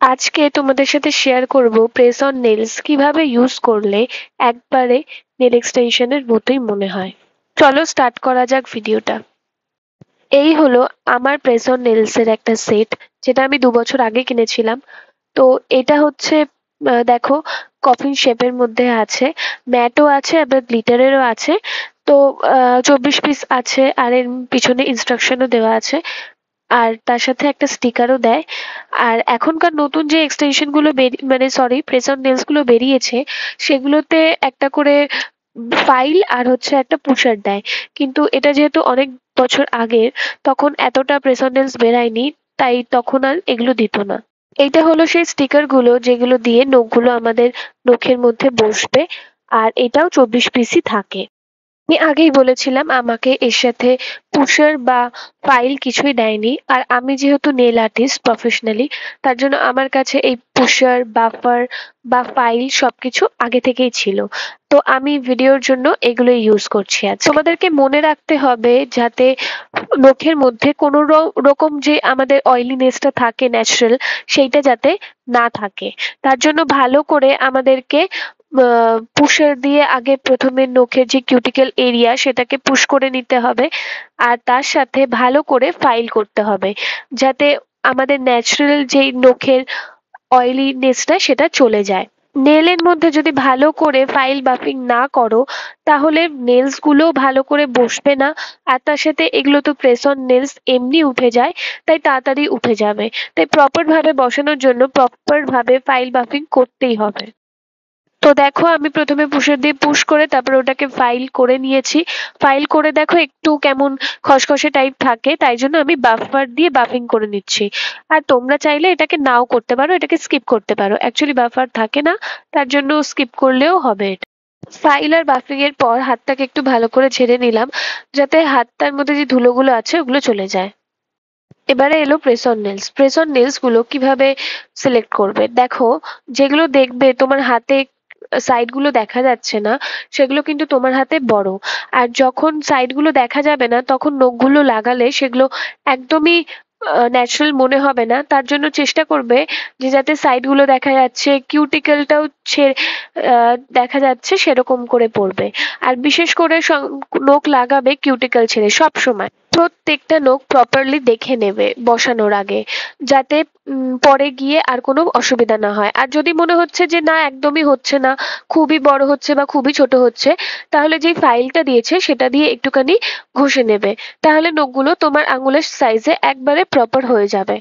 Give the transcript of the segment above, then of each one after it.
আজকে তোমাদের সাথে শেয়ার করব প্রেস অন নেলস কিভাবে ইউজ করলে একবারে নেল এক্সটেনশনের মতোই মনে হয়। চলো স্টার্ট করা যাক ভিডিওটা। এই হলো আমার প্রেস অন নেলস এর একটা সেট, যেটা আমি 2 বছর আগে কিনেছিলাম। তো এটা হচ্ছে দেখো, কফিন শেপের মধ্যে আছে, ম্যাটও আছে আবার গ্লিটারেরও আছে। তো 24 পিস আছে, আর এর পিছনে ইনস্ট্রাকশনও দেওয়া আছে, আর তার সাথে একটা স্টিকারও দেয়। আর এখনকার নতুন যে এক্সটেনশন গুলো মানে সরি প্রেস অন নেলস গুলো বেরিয়েছে, সেগুলোতে একটা করে ফাইল আর হচ্ছে একটা পুশার দেয়। কিন্তু এটা যেহেতু অনেক বছর আগের, তখন এতটা প্রেস অন নেলস বেরায়নি, তাই তখন আর এগুলো দিত না। এইটা হলো সেই স্টিকার গুলো যেগুলো দিয়ে নখগুলো আমাদের নখের মধ্যে বসবে। আর এটাও 24 পিসই থাকে। আমি আগেই বলেছিলাম আমাকে এর সাথে পুশার বা ফাইল কিছুই দেয়নি, আর আমি যেহেতু নেল আর্টিস্ট প্রফেশনালি, তার জন্য আমার কাছে এই পুশার বাফার বা ফাইল সবকিছু আগে থেকেই ছিল। তো আমি ভিডিওর জন্য এগুলো ইউজ করছি। আজ তোমাদেরকে মনে রাখতে হবে যাতে নখের মধ্যে কোনো রকম যে আমাদের অয়েলিনেসটা থাকে ন্যাচারাল, সেইটা যাতে না থাকে। তার জন্য ভালো করে আমাদেরকে পুষার দিয়ে আগে প্রথমে নখের যে কিউটিকেল এরিয়া সেটাকে পুশ করে নিতে হবে, আর তার সাথে ভালো করে ফাইল করতে হবে, যাতে আমাদের ন্যাচারাল যেই নখের অয়েলিনেসটা সেটা চলে যায়। নেলের মধ্যে যদি ভালো করে ফাইল বাফিং না করো, তাহলে নেলস গুলো ভালো করে বসবে না। আর তার সাথে এগুলো তো প্রেস অন নেলস এমনি উঠে যায়, তাই তাড়াতাড়ি উঠে যাবে। তাই প্রপার ভাবে বসানোর জন্য প্রপার ভাবে ফাইল বাফিং করতেই হবে। তো দেখো, আমি প্রথমে পুশের দিয়ে পুশ করে তারপর ওটাকে ফাইল করে নিয়েছি। ফাইল করে দেখো একটু কেমন খসখসে টাইপ থাকে, তাই জন্য আমি বাফার দিয়ে বাফিং করে নিচ্ছি। আর তোমরা চাইলে এটাকে নাও করতে পারো, এটাকে স্কিপ করতে পারো, অ্যাকচুয়ালি বাফার থাকে না, তার জন্য স্কিপ করলেও হবে এটা। ফাইল আর বাফিং এর পর হাতটাকে একটু ভালো করে ঝেড়ে নিলাম, যাতে হাতটার মধ্যে যে ধুলোগুলো আছে ওগুলো চলে যায়। এবারে এলো press on nails. Press on nails গুলো কিভাবে সিলেক্ট করবে দেখো, যেগুলো দেখবে তোমার হাতে সাইড গুলো দেখা যাচ্ছে না, সেগুলো কিন্তু তোমার হাতে বড়। আর যখন সাইড গুলো দেখা যাবে না, তখন নখগুলো লাগালে সেগুলো একদমই ন্যাচারাল মনে হবে না। তার জন্য চেষ্টা করবে যে যাতে সাইড গুলো দেখা যাচ্ছে, কিউটিকেলটাও দেখা যাচ্ছে সেরকম করে পড়বে। আর বিশেষ করে নখ লাগাবে কিউটিকেল ছেড়ে সব সময়। প্রত্যেকটা নখ প্রপারলি দেখে নেবে বসানোর আগে, যাতে পরে গিয়ে আর কোনো অসুবিধা না হয়। আর যদি মনে হচ্ছে যে না একদমই হচ্ছে না, খুবই বড় হচ্ছে বা খুবই ছোট হচ্ছে, তাহলে যে ফাইলটা দিয়েছে সেটা দিয়ে একটুখানি ঘষে নেবে, তাহলে নখগুলো তোমার আঙুলের সাইজে একবারে প্রপার হয়ে যাবে।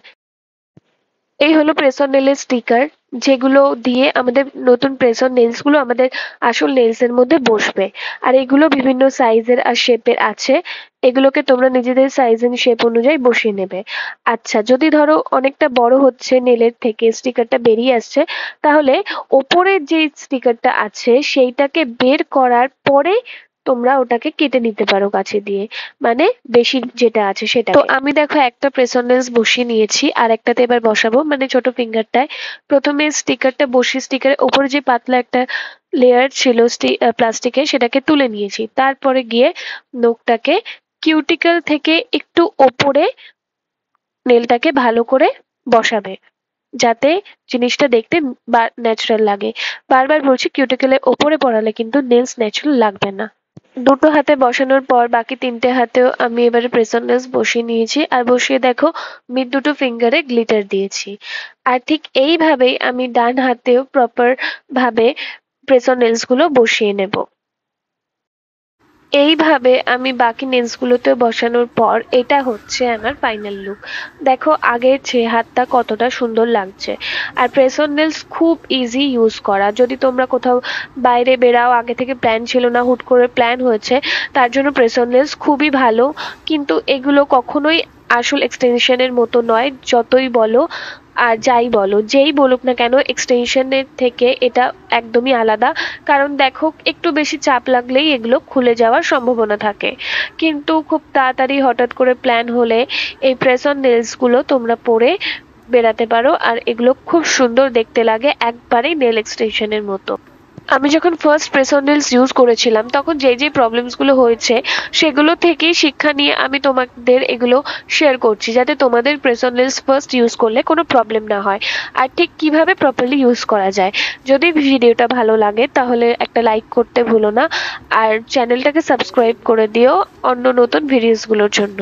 এই হলো প্রেস অন নেলের স্টিকার, যেগুলো দিয়ে আমাদের নতুন প্রেস অন নেলস গুলো আমাদের আসল নেলস এর মধ্যে বসবে। আর এগুলো বিভিন্ন সাইজের আর শেপের আছে, এগুলোকে তোমরা নিজেদের সাইজ এন্ড শেপ অনুযায়ী বসিয়ে নেবে। আচ্ছা, যদি ধরো অনেকটা বড় হচ্ছে, নেলের থেকে স্টিকারটা বেরিয়ে আসছে, তাহলে ওপরের যে স্টিকারটা আছে সেইটাকে বের করার পরে তোমরা ওটাকে কেটে নিতে পারো কাছে দিয়ে, মানে বেশি যেটা আছে সেটা। তো আমি দেখো একটা প্রেস অন নেলস বসিয়ে নিয়েছি, আর একটাতে এবার বসাবো, মানে ছোট ফিঙ্গারটায়। প্রথমে স্টিকারটা বসিয়ে স্টিকারের ওপরে যে পাতলা একটা লেয়ার ছিল প্লাস্টিকের, সেটাকে তুলে নিয়েছি। তারপরে গিয়ে নখটাকে কিউটিকল থেকে একটু ওপরে নেলটাকে ভালো করে বসাবে, যাতে জিনিসটা দেখতে বা ন্যাচারাল লাগে। বারবার বলছি, কিউটিকলের ওপরে পড়ালে কিন্তু নেলস ন্যাচারাল লাগবে না। দুটো হাতে বসানোর পর বাকি তিনটে হাতেও আমি এবারে প্রেস অন নেলস বসিয়ে নিয়েছি, আর বসিয়ে দেখো মিড দুটো ফিঙ্গারে গ্লিটার দিয়েছি। আর ঠিক এইভাবেই আমি ডান হাতেও প্রপার ভাবে প্রেস অন নেলস গুলো বসিয়ে নেব। এইভাবে আমি বাকি নেলস গুলোতে বসানোর পর এটা হচ্ছে আমার ফাইনাল লুক। দেখো আগের চেয়ে হাতটা কতটা সুন্দর লাগছে। আর প্রেস অন নেলস খুব ইজি ইউজ করা। যদি তোমরা কোথাও বাইরে বেরাও, আগে থেকে প্ল্যান ছিল না, হুট করে প্ল্যান হয়েছে, তার জন্য প্রেস অন নেলস খুবই ভালো। কিন্তু এগুলো কখনোই আসল এক্সটেনশনের মতো নয়, যতই বলো আর যাই বলো, যেই বলুক না কেন, এক্সটেনশনের থেকে এটা একদমই আলাদা। কারণ দেখো, একটু বেশি চাপ লাগলেই এগুলো খুলে যাওয়ার সম্ভাবনা থাকে। কিন্তু খুব তাড়াতাড়ি হঠাৎ করে প্ল্যান হলে এই প্রেস অন নেলস গুলো তোমরা পরে বেরাতে পারো, আর এগুলো খুব সুন্দর দেখতে লাগে, একবারেই নেল এক্সটেনশনের মতো। আমি যখন first press on nails use করেছিলাম তখন যে প্রবলেমসগুলো হয়েছে সেগুলো থেকেই শিক্ষা নিয়ে আমি তোমাদের এগুলো শেয়ার করছি, যাতে তোমাদের press on nails first use করলে কোনো প্রবলেম না হয় আর ঠিক কিভাবে প্রপারলি ইউজ করা যায়। যদি ভিডিওটা ভালো লাগে তাহলে একটা লাইক করতে ভুলো না আর চ্যানেলটাকে সাবস্ক্রাইব করে দিও অন্য নতুন ভিডিওসগুলোর জন্য।